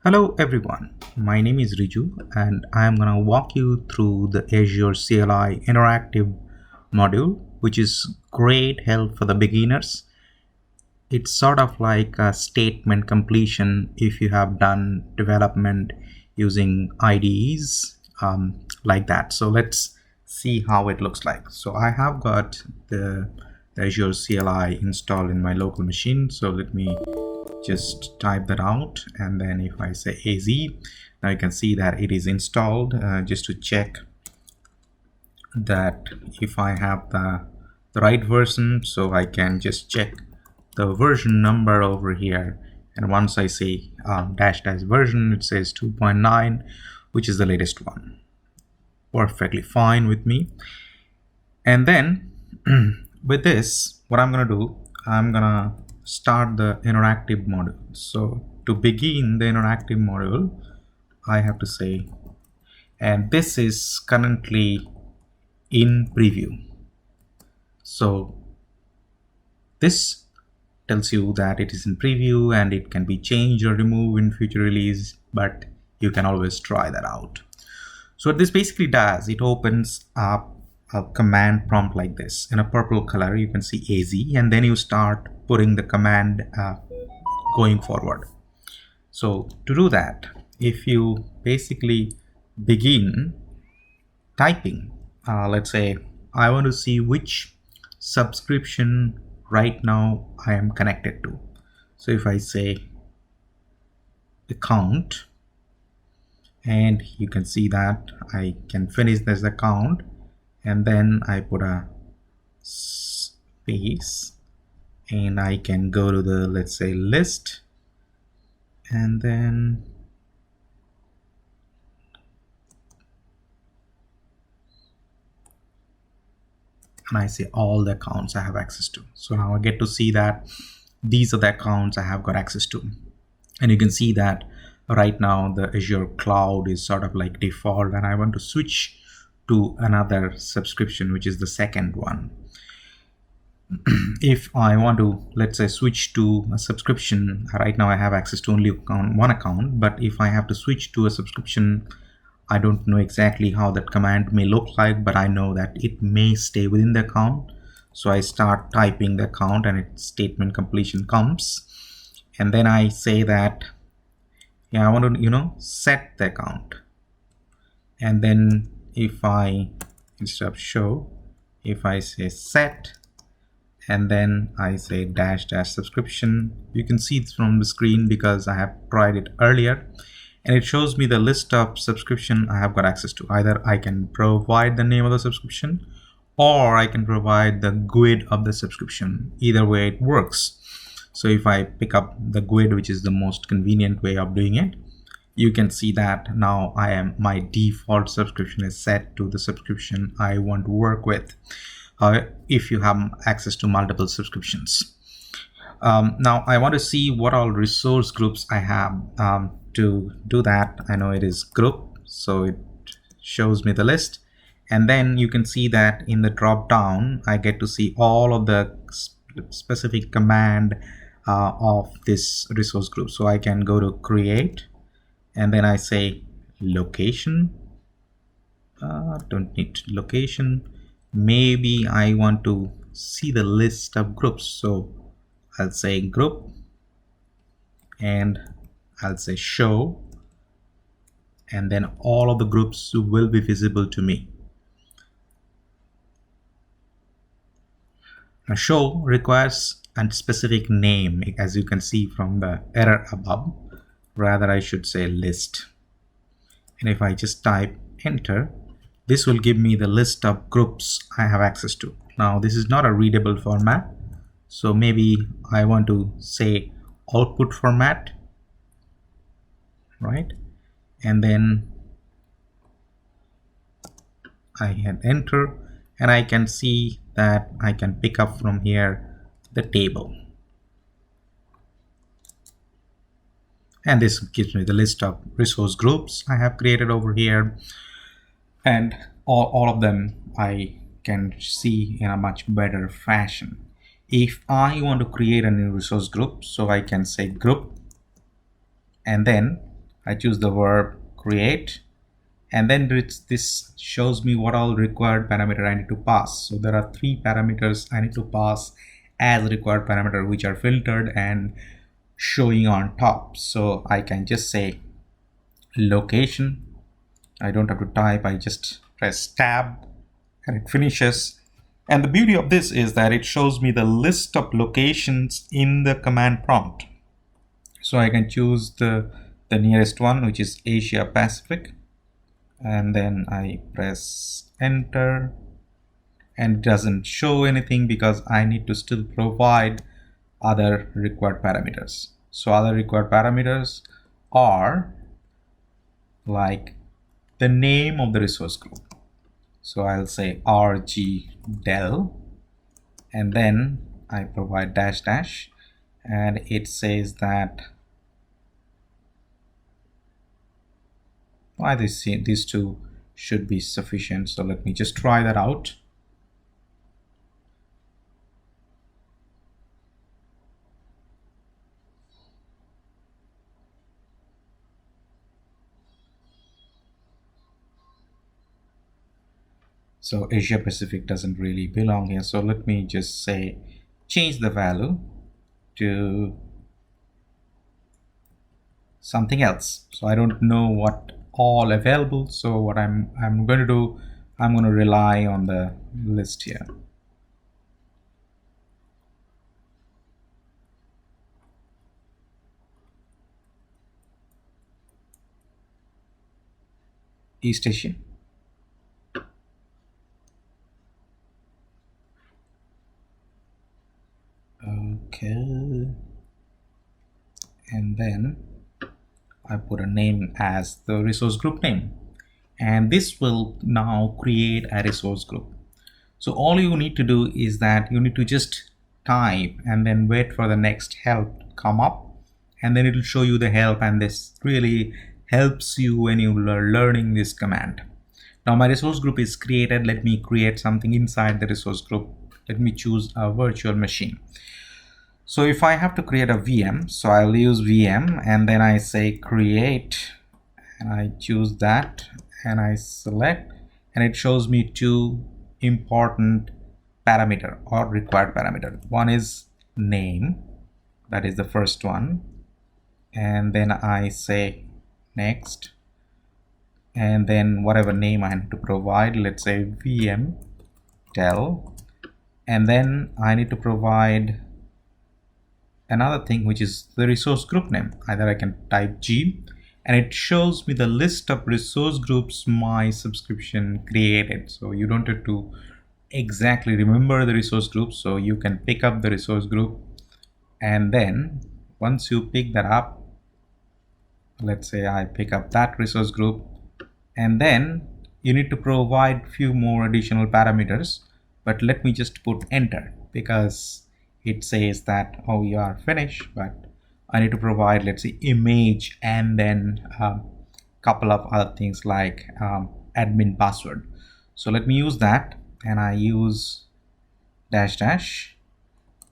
Hello everyone, my name is Riju and I am going to walk you through the Azure CLI interactive module, which is great help for the beginners. It's sort of like a statement completion if you have done development using IDEs like that. So let's see how it looks like. So I have got the Azure CLI installed in my local machine. So let me just type that out, and then if I say AZ, now you can see that it is installed. Just to check that if I have the right version, so I can just check the version number over here, and once I say dash version, it says 2.9, which is the latest one. Perfectly fine with me. And then with this, what I'm gonna do, I'm gonna start the interactive module. So to begin the interactive module, I have to say, and this is currently in preview. So this tells you that it is in preview and it can be changed or removed in future release, but you can always try that out. So what this basically does, it opens up a command prompt like this in a purple color. You can see AZ, and then you start putting the command going forward. So to do that, if you basically begin typing, let's say I want to see which subscription right now I am connected to. So if I say account, and you can see that I can finish this account, and then I put a space, and I can go to the, let's say, list, and then I say all the accounts I have access to. So now I get to see that these are the accounts I have got access to, and you can see that right now the Azure cloud is sort of like default, and I want to switch to another subscription, which is the second one. If I want to, let's say, switch to a subscription, right now I have access to only one account, but if I have to switch to a subscription, I don't know exactly how that command may look like, but I know that it may stay within the account. So I start typing the account, and its statement completion comes, and then I say that, yeah, I want to, set the account. And then if I, instead of show, if I say set, and then I say dash subscription, you can see it's from the screen because I have tried it earlier, and it shows me the list of subscription I have got access to. Either I can provide the name of the subscription, or I can provide the GUID of the subscription. Either way it works. So if I pick up the GUID, which is the most convenient way of doing it, you can see that now my default subscription is set to the subscription I want to work with. If you have access to multiple subscriptions. Now I want to see what all resource groups I have. To do that, I know it is group, so it shows me the list, and then you can see that in the drop down I get to see all of the specific command of this resource group. So I can go to create, and then I say location. Don't need location. Maybe I want to see the list of groups, so I'll say group, and I'll say show, and then all of the groups will be visible to me. Now show requires a specific name, as you can see from the error above. Rather, I should say list. And if I just type enter, this will give me the list of groups I have access to. Now this is not a readable format, so maybe I want to say output format, right? And then I hit enter, and I can see that I can pick up from here the table. And this gives me the list of resource groups I have created over here, and all of them I can see in a much better fashion. If I want to create a new resource group, so I can say group, and then I choose the verb create, and then this shows me what all required parameter I need to pass. So there are 3 parameters I need to pass as required parameter, which are filtered and showing on top. So I can just say location. I don't have to type, I just press tab and it finishes. And the beauty of this is that it shows me the list of locations in the command prompt. So I can choose the nearest one, which is Asia Pacific, and then I press enter, and it doesn't show anything because I need to still provide other required parameters. So other required parameters are like the name of the resource group. So I'll say RG Dell, and then I provide dash dash, and it says that why these two should be sufficient. So let me just try that out. So Asia Pacific doesn't really belong here. So let me just say change the value to something else. So I don't know what all available. So what I'm going to do, I'm going to rely on the list here. East Asia. Okay. And then I put a name as the resource group name, and this will now create a resource group. So all you need to do is that you need to just type and then wait for the next help to come up, and then it will show you the help, and this really helps you when you are learning this command. Now my resource group is created. Let me create something inside the resource group. Let me choose a virtual machine. So if I have to create a VM, so I'll use VM, and then I say create, and I choose that, and I select, and it shows me 2 important parameter or required parameter. One is name, that is the first one, and then I say next, and then whatever name I need to provide, let's say VM Dell, and then I need to provide another thing, which is the resource group name. Either I can type G, and it shows me the list of resource groups my subscription created. So you don't have to exactly remember the resource group, so you can pick up the resource group, and then once you pick that up, let's say I pick up that resource group, and then you need to provide few more additional parameters, but let me just put enter because it says that, oh, you are finished, but I need to provide, let's say, image, and then a couple of other things like admin password. So let me use that, and I use dash dash,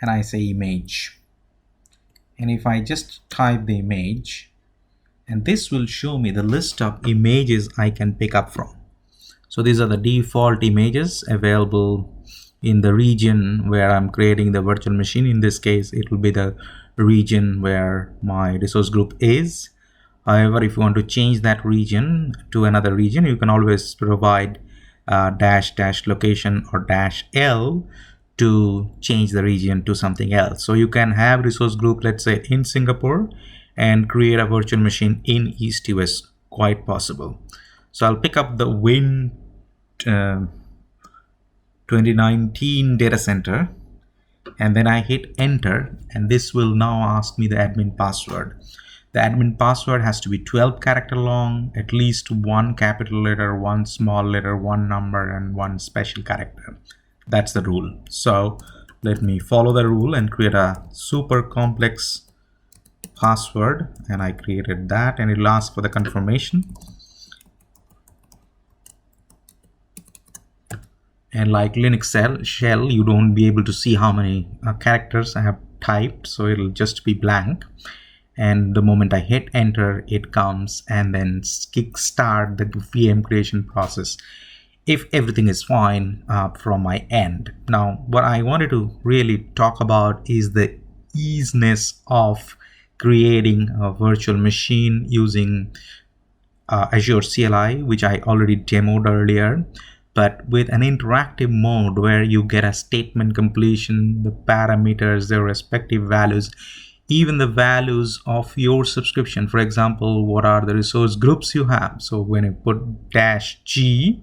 and I say image, and if I just type the image, and this will show me the list of images I can pick up from. So these are the default images available in the region where I'm creating the virtual machine. In this case, it will be the region where my resource group is. However, if you want to change that region to another region, you can always provide dash dash location or dash L to change the region to something else. So you can have resource group, let's say in Singapore, and create a virtual machine in East US, quite possible. So I'll pick up the Win 2019 data center, and then I hit enter, and this will now ask me the admin password. The admin password has to be 12 character long, at least 1 capital letter, 1 small letter, 1 number, and 1 special character. That's the rule. So let me follow the rule and create a super complex password, and I created that, and it'll ask for the confirmation. And like Linux shell, you don't be able to see how many characters I have typed, so it'll just be blank. and the moment I hit enter, it comes and then kickstart the VM creation process if everything is fine from my end. Now, what I wanted to really talk about is the easiness of creating a virtual machine using Azure CLI, which I already demoed earlier, but with an interactive mode where you get a statement completion, the parameters, their respective values, even the values of your subscription. For example, what are the resource groups you have? So when you put -G,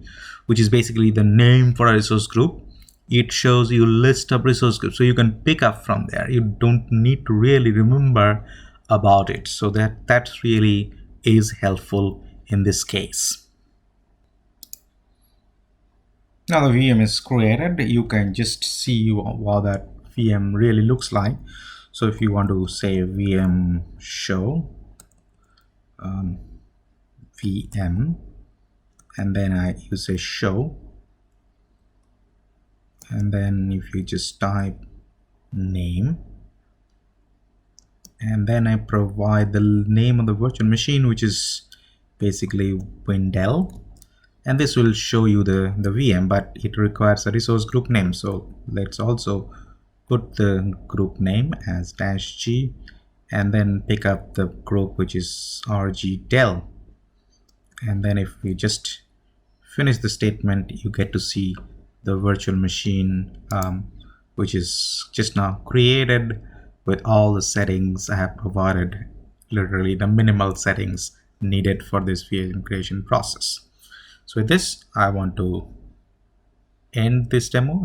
which is basically the name for a resource group, it shows you list of resource groups. So you can pick up from there. You don't need to really remember about it. So that really is helpful in this case. Now the VM is created. You can just see what that VM really looks like. So if you want to say VM show VM, and then I use a show, and then if you just type name, and then I provide the name of the virtual machine, which is basically Windell, and this will show you the VM, but it requires a resource group name. So let's also put the group name as -G, and then pick up the group which is RG-Del. And then if we just finish the statement, you get to see the virtual machine, which is just now created with all the settings I have provided, literally the minimal settings needed for this VM creation process. So with this, I want to end this demo.